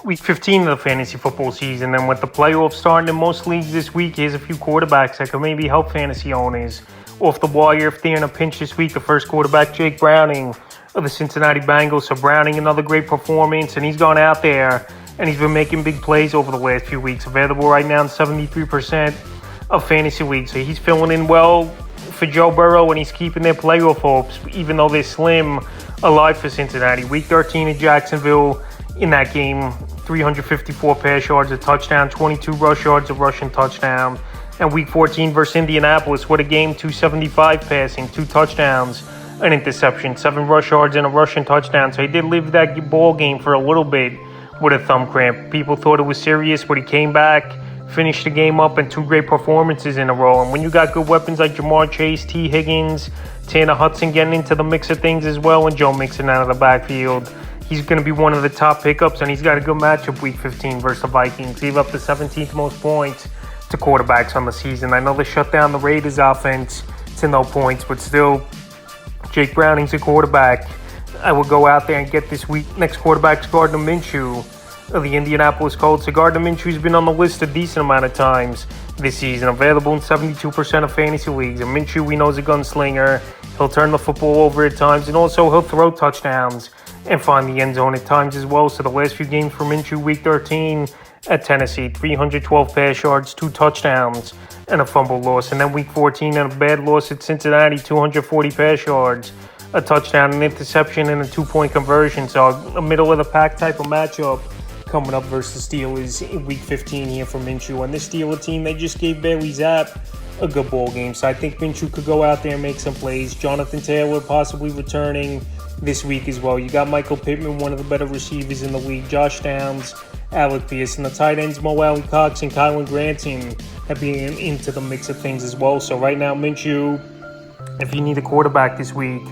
Week 15 of the fantasy football season, and with the playoffs starting in most leagues this week, here's a few quarterbacks that could maybe help fantasy owners. Off the wire, if they're in a pinch this week, the first quarterback, Jake Browning of the Cincinnati Bengals. So Browning, another great performance, and he's gone out there, and he's been making big plays over the last few weeks. Available right now in 73% of fantasy leagues. So he's filling in well for Joe Burrow, and he's keeping their playoff hopes, even though they're slim, alive for Cincinnati. Week 13 in Jacksonville. In that game, 354 pass yards, a touchdown, 22 rush yards, a rushing touchdown. And week 14 versus Indianapolis, what a game, 275 passing, 2 touchdowns, an interception, 7 rush yards, and a rushing touchdown. So he did leave that ball game for a little bit with a thumb cramp. People thought it was serious, but he came back, finished the game up, and 2 great performances in a row. And when you got good weapons like Jamar Chase, T. Higgins, Tanner Hudson getting into the mix of things as well, and Joe Mixon out of the backfield, he's going to be one of the top pickups, and he's got a good matchup week 15 versus the Vikings. Gave up the 17th most points to quarterbacks on the season. I know they shut down the Raiders offense to no points, but still, Jake Browning's a quarterback. I will go out there and get this week. Next quarterback's Gardner Minshew of the Indianapolis Colts. So Gardner Minshew's been on the list a decent amount of times this season. Available in 72% of fantasy leagues. And Minshew, we know, is a gunslinger. He'll turn the football over at times, and also he'll throw touchdowns and find the end zone at times as well. So the last few games for Minshew, week 13 at Tennessee, 312 pass yards, 2 touchdowns, and a fumble loss. And then week 14, and a bad loss at Cincinnati, 240 pass yards, a touchdown, an interception, and a 2-point conversion. So a middle-of-the-pack type of matchup coming up versus the Steelers in week 15 here for Minshew. And this Steelers team, they just gave Bailey Zapp a good ball game. So I think Minshew could go out there and make some plays. Jonathan Taylor possibly returning this week as well. You got Michael Pittman, one of the better receivers in the league. Josh Downs, Alec Pierce, and the tight ends Mo Alley Cox and Kylan Granson have been into the mix of things as well. So right now, Minshew, if you need a quarterback this week,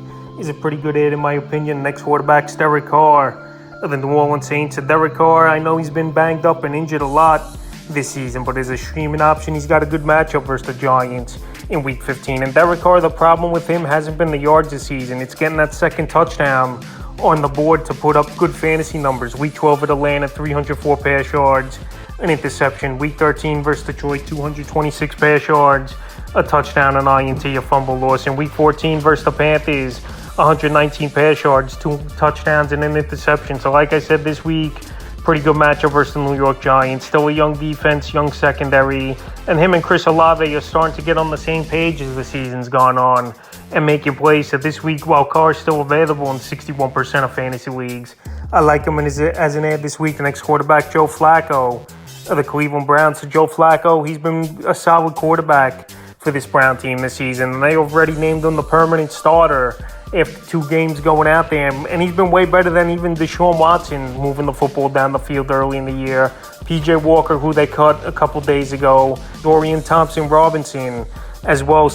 is a pretty good add in my opinion. Next quarterback's Derek Carr of the New Orleans Saints. So Derek Carr, I know he's been banged up and injured a lot this season, but as a streaming option, he's got a good matchup versus the Giants in week 15. And Derek Carr, the problem with him hasn't been the yards this season. It's getting that second touchdown on the board to put up good fantasy numbers. Week 12 at Atlanta, 304 pass yards, an interception. Week 13 versus Detroit, 226 pass yards, a touchdown, an INT, a fumble loss. In week 14 versus the Panthers, 119 pass yards, 2 touchdowns, and an interception. So like I said, this week, pretty good matchup versus the New York Giants. Still a young defense, young secondary. And him and Chris Olave are starting to get on the same page as the season's gone on and making plays. So this week, while Carr's still available in 61% of fantasy leagues, I like him as an ad this week. The next quarterback, Joe Flacco of the Cleveland Browns. So Joe Flacco, he's been a solid quarterback for this Brown team this season. And they already named him the permanent starter after 2 games going out there. And he's been way better than even Deshaun Watson moving the football down the field early in the year. P.J. Walker, who they cut a couple days ago. Dorian Thompson-Robinson as well.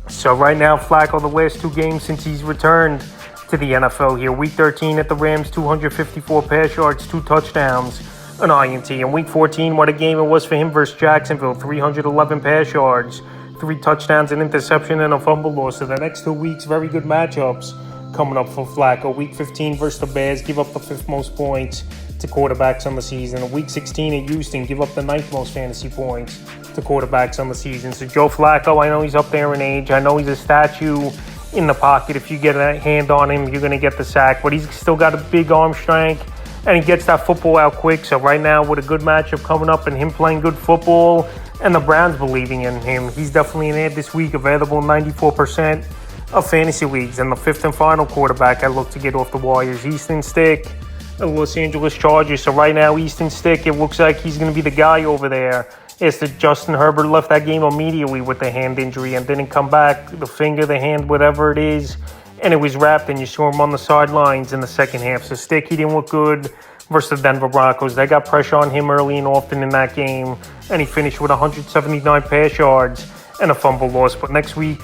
So right now, Flacco, the last 2 games since he's returned to the NFL here. Week 13 at the Rams, 254 pass yards, 2 touchdowns, an INT. And week 14, what a game it was for him versus Jacksonville. 311 pass yards, 3 touchdowns, an interception, and a fumble loss. So the next 2 weeks, very good matchups coming up for Flacco. Week 15 versus the Bears, give up the 5th most points to quarterbacks on the season. Week 16 at Houston, give up the 9th most fantasy points to quarterbacks on the season. So Joe Flacco, I know he's up there in age. I know he's a statue in the pocket. If you get a hand on him, you're going to get the sack. But he's still got a big arm strength, and he gets that football out quick. So right now, with a good matchup coming up and him playing good football and the Browns believing in him, he's definitely an ad this week, available in 94% of fantasy leagues. And the 5th and final quarterback I look to get off the wires, Easton Stick, the Los Angeles Chargers. So right now, Easton Stick, it looks like he's going to be the guy over there. As the Justin Herbert left that game immediately with the hand injury and didn't come back, the finger, the hand, whatever it is, and it was wrapped, and you saw him on the sidelines in the second half. So Stick, he didn't look good versus the Denver Broncos. They got pressure on him early and often in that game, and he finished with 179 pass yards and a fumble loss. But next week,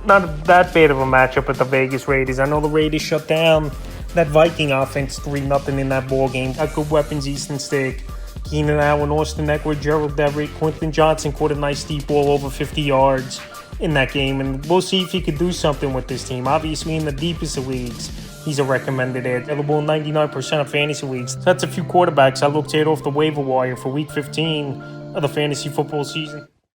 not that bad of a matchup with the Vegas Raiders. I know the Raiders shut down that Viking offense 3-0 in that ball game. Got good weapons, Easton Stick, Keenan Allen, Austin Eckler, Gerald Everett, Quentin Johnson caught a nice deep ball over 50 yards in that game, and we'll see if he could do something with this team. Obviously, in the deepest of leagues, he's a recommended ad. Available in 99% of fantasy leagues. So that's a few quarterbacks I looked at off the waiver wire for Week 15 of the fantasy football season.